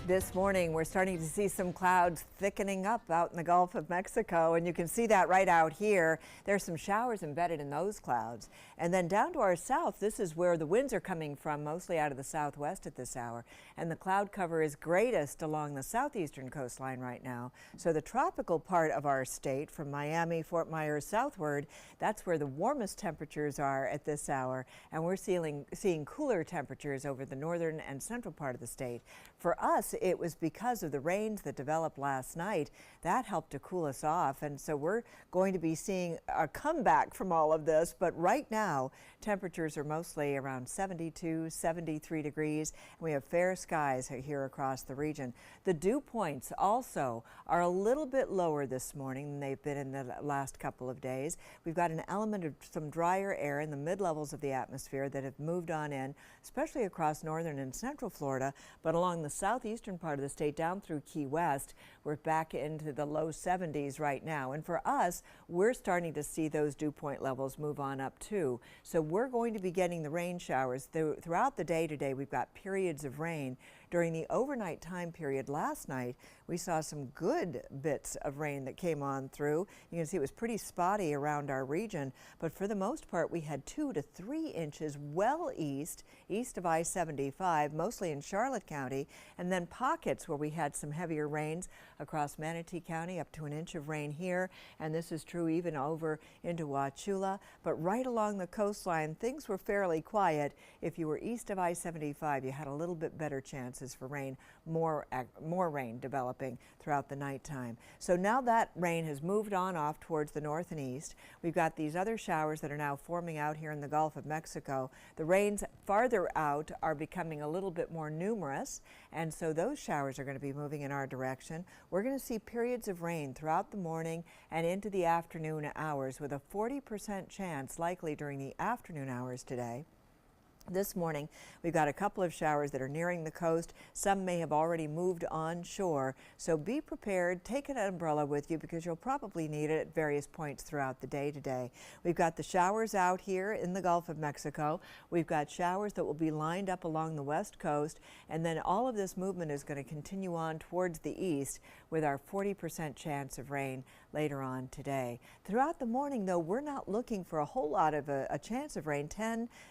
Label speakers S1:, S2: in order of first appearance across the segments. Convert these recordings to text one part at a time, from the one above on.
S1: This morning, we're starting to see some clouds thickening up out in the Gulf of Mexico, and you can see that right out here. There's some showers embedded in those clouds. And then down to our south, this is where the winds are coming from, mostly out of the southwest at this hour. And the cloud cover is greatest along the southeastern coastline right now. So the tropical part of our state, from Miami, Fort Myers southward, that's where the warmest temperatures are at this hour. And we're seeing cooler temperatures over the northern and central part of the state. For us, it was because of the rains that developed last night that helped to cool us off, and so we're going to be seeing a comeback from all of this. But right now temperatures are mostly around 72, 73 degrees, and we have fair skies here across the region. The dew points also are a little bit lower this morning than they've been in the last couple of days. We've got an element of some drier air in the mid-levels of the atmosphere that have moved on in, especially across northern and central Florida, but along the southeastern part of the state down through Key West, we're back into the low 70s right now. And for us, we're starting to see those dew point levels move on up too. So we're going to be getting the rain showers throughout the day today. We've got periods of rain. During the overnight time period last night, we saw some good bits of rain that came on through. You can see it was pretty spotty around our region, but for the most part, we had 2 to 3 inches well east of I-75, mostly in Charlotte County, and then pockets where we had some heavier rains across Manatee County, up to an inch of rain here, and this is true even over into Wauchula. But right along the coastline, things were fairly quiet. If you were east of I-75, you had a little bit better chances for rain, more rain developing throughout the nighttime. So now that rain has moved on off towards the north and east. We've got these other showers that are now forming out here in the Gulf of Mexico. The rains farther out are becoming a little bit more numerous, and so those showers are going to be moving in our direction. We're going to see periods of rain throughout the morning and into the afternoon hours, with a 40% chance likely during the afternoon hours today. This morning, we've got a couple of showers that are nearing the coast. Some may have already moved onshore, so be prepared. Take an umbrella with you because you'll probably need it at various points throughout the day today. We've got the showers out here in the Gulf of Mexico. We've got showers that will be lined up along the west coast, and then all of this movement is going to continue on towards the east with our 40% chance of rain later on today. Throughout the morning, though, we're not looking for a whole lot of a chance of rain,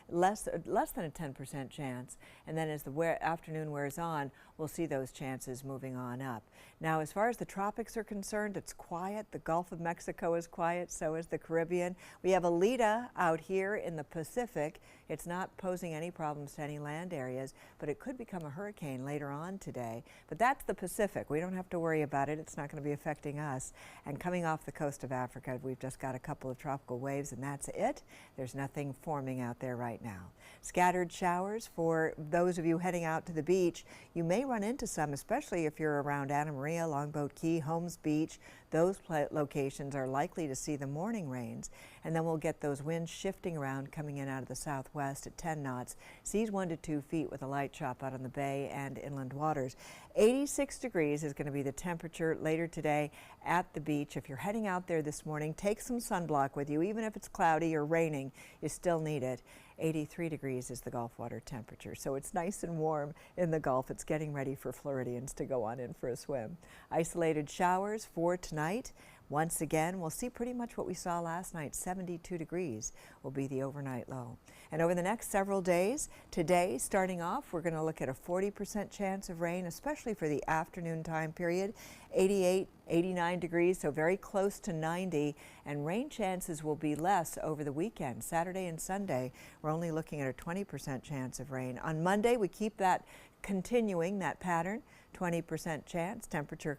S1: less than a 10% chance, and then as the afternoon wears on, we'll see those chances moving on up. Now, as far as the tropics are concerned, it's quiet. The Gulf of Mexico is quiet, so is the Caribbean. We have Alita out here in the Pacific. It's not posing any problems to any land areas, but it could become a hurricane later on today. But that's the Pacific. We don't have to worry about it. It's not going to be affecting us. And coming off the coast of Africa, we've just got a couple of tropical waves, and that's it. There's nothing forming out there right now. Scattered showers for those of you heading out to the beach. You may run into some, especially if you're around Anna Maria, Longboat Key, Holmes Beach. Those locations are likely to see the morning rains, and then we'll get those winds shifting around, coming in out of the southwest at 10 knots. Seas 1 to 2 feet with a light chop out on the bay and inland waters. 86 degrees is going to be the temperature later today at the beach. If you're heading out there this morning, take some sunblock with you. Even if it's cloudy or raining, you still need it. 83 degrees is the Gulf water temperature, so it's nice and warm in the Gulf. It's getting ready for Floridians to go on in for a swim. Isolated showers for tonight. Once again, we'll see pretty much what we saw last night. 72 degrees will be the overnight low. And over the next several days, today starting off, we're going to look at a 40% chance of rain, especially for the afternoon time period. 88, 89 degrees, so very close to 90, and rain chances will be less over the weekend. Saturday and Sunday, we're only looking at a 20% chance of rain. On Monday, we keep that continuing, that pattern, 20% chance, temperature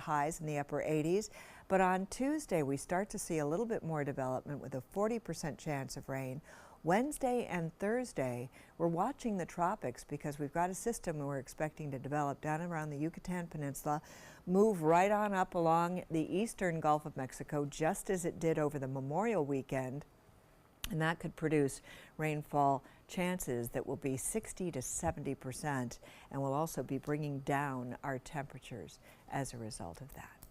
S1: highs in the upper 80s. But on Tuesday, we start to see a little bit more development with a 40% chance of rain. Wednesday and Thursday, we're watching the tropics because we've got a system we're expecting to develop down around the Yucatan Peninsula, move right on up along the eastern Gulf of Mexico, just as it did over the Memorial weekend. And that could produce rainfall chances that will be 60 to 70%, and will also be bringing down our temperatures as a result of that.